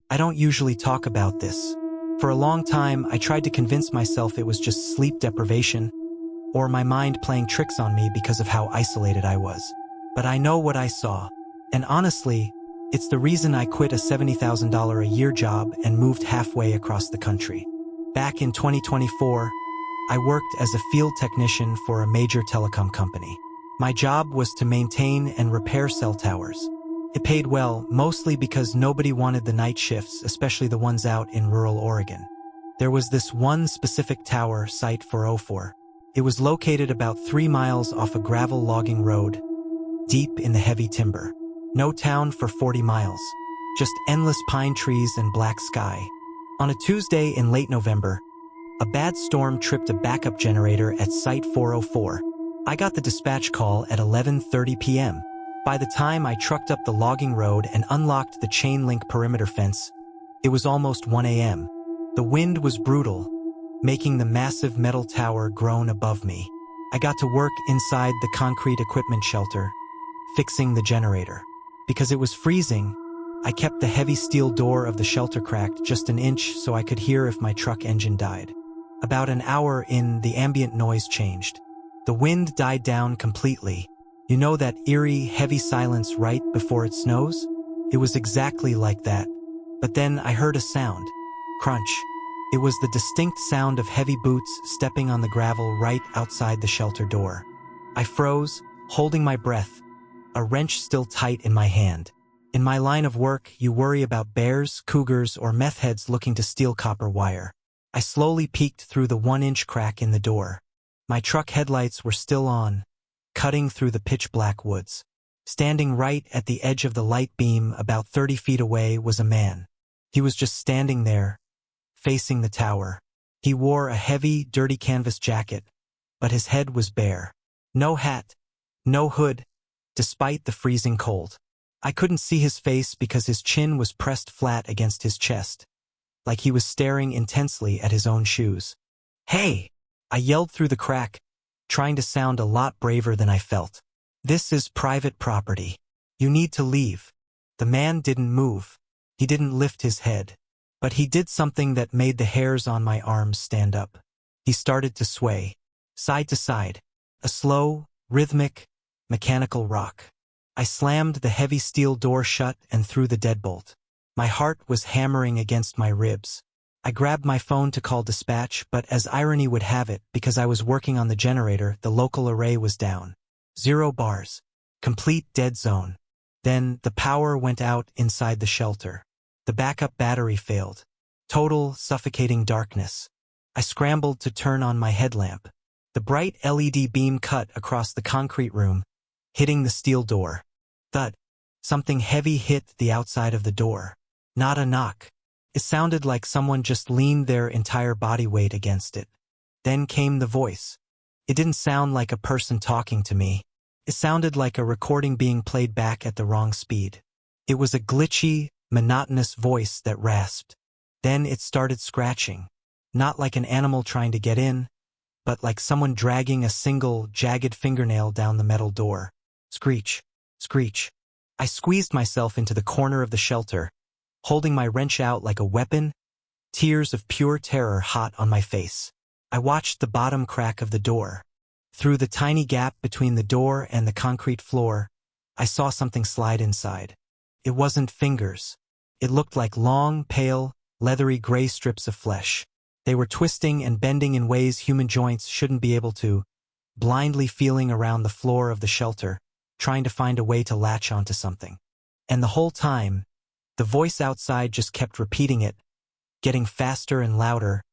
I don't usually talk about this. For a long time, I tried to convince myself it was just sleep deprivation, or my mind playing tricks on me because of how isolated I was. But I know what I saw. And honestly, it's the reason I quit a $70,000 a year job and moved halfway across the country. Back in 2024, I worked as a field technician for a major telecom company. My job was to maintain and repair cell towers. It paid well, mostly because nobody wanted the night shifts, especially the ones out in rural Oregon. There was this one specific tower, Site 404. It was located about 3 miles off a gravel logging road, deep in the heavy timber. No town for 40 miles. Just endless pine trees and black sky. On a Tuesday in late November, a bad storm tripped a backup generator at Site 404. I got the dispatch call at 11:30 p.m. By the time I trucked up the logging road and unlocked the chain link perimeter fence, it was almost 1 a.m. The wind was brutal, making the massive metal tower groan above me. I got to work inside the concrete equipment shelter, fixing the generator. Because it was freezing, I kept the heavy steel door of the shelter cracked just an inch so I could hear if my truck engine died. About an hour in, the ambient noise changed. The wind died down completely. You know that eerie, heavy silence right before it snows? It was exactly like that. But then I heard a sound. Crunch. It was the distinct sound of heavy boots stepping on the gravel right outside the shelter door. I froze, holding my breath, a wrench still tight in my hand. In my line of work, you worry about bears, cougars, or meth heads looking to steal copper wire. I slowly peeked through the 1-inch crack in the door. My truck headlights were still on, cutting through the pitch-black woods. Standing right at the edge of the light beam about 30 feet away was a man. He was just standing there, facing the tower. He wore a heavy, dirty canvas jacket, but his head was bare. No hat, no hood, despite the freezing cold. I couldn't see his face because his chin was pressed flat against his chest, like he was staring intensely at his own shoes. "Hey!" I yelled through the crack, trying to sound a lot braver than I felt. "This is private property. You need to leave." The man didn't move. He didn't lift his head. But he did something that made the hairs on my arms stand up. He started to sway, side to side, a slow, rhythmic, mechanical rock. I slammed the heavy steel door shut and threw the deadbolt. My heart was hammering against my ribs. I grabbed my phone to call dispatch, but as irony would have it, because I was working on the generator, the local array was down. 0 bars. Complete dead zone. Then the power went out inside the shelter. The backup battery failed. Total, suffocating darkness. I scrambled to turn on my headlamp. The bright LED beam cut across the concrete room, hitting the steel door. Thud. Something heavy hit the outside of the door. Not a knock. It sounded like someone just leaned their entire body weight against it. Then came the voice. It didn't sound like a person talking to me. It sounded like a recording being played back at the wrong speed. It was a glitchy, monotonous voice that rasped. Then it started scratching. Not like an animal trying to get in, but like someone dragging a single, jagged fingernail down the metal door. Screech. Screech. I squeezed myself into the corner of the shelter, holding my wrench out like a weapon, tears of pure terror hot on my face. I watched the bottom crack of the door. Through the tiny gap between the door and the concrete floor, I saw something slide inside. It wasn't fingers. It looked like long, pale, leathery gray strips of flesh. They were twisting and bending in ways human joints shouldn't be able to, blindly feeling around the floor of the shelter, trying to find a way to latch onto something. And the whole time, the voice outside just kept repeating it, getting faster and louder,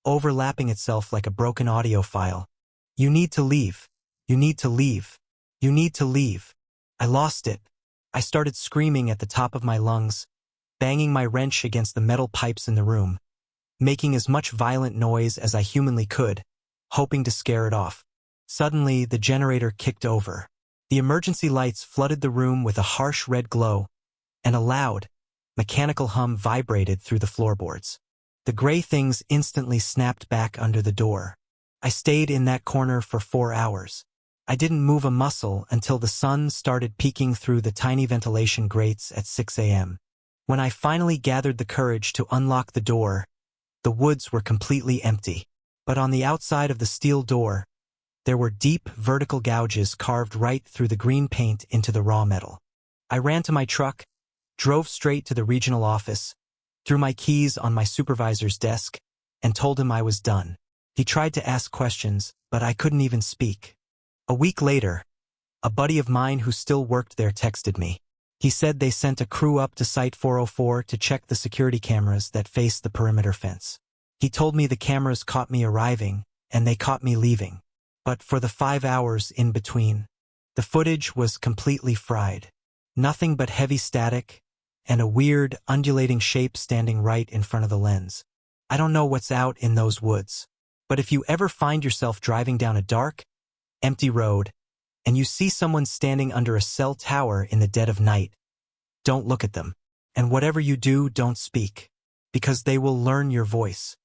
overlapping itself like a broken audio file. "You need to leave. You need to leave. You need to leave." I lost it. I started screaming at the top of my lungs, banging my wrench against the metal pipes in the room, making as much violent noise as I humanly could, hoping to scare it off. Suddenly, the generator kicked over. The emergency lights flooded the room with a harsh red glow, and a loud, mechanical hum vibrated through the floorboards. The gray things instantly snapped back under the door. I stayed in that corner for 4 hours. I didn't move a muscle until the sun started peeking through the tiny ventilation grates at 6 a.m. When I finally gathered the courage to unlock the door, the woods were completely empty. But on the outside of the steel door, there were deep, vertical gouges carved right through the green paint into the raw metal. I ran to my truck, drove straight to the regional office, threw my keys on my supervisor's desk, and told him I was done. He tried to ask questions, but I couldn't even speak. A week later, a buddy of mine who still worked there texted me. He said they sent a crew up to Site 404 to check the security cameras that faced the perimeter fence. He told me the cameras caught me arriving, and they caught me leaving. But for the 5 hours in between, the footage was completely fried. Nothing but heavy static and a weird, undulating shape standing right in front of the lens. I don't know what's out in those woods, but if you ever find yourself driving down a dark, empty road, and you see someone standing under a cell tower in the dead of night, don't look at them. And whatever you do, don't speak, because they will learn your voice.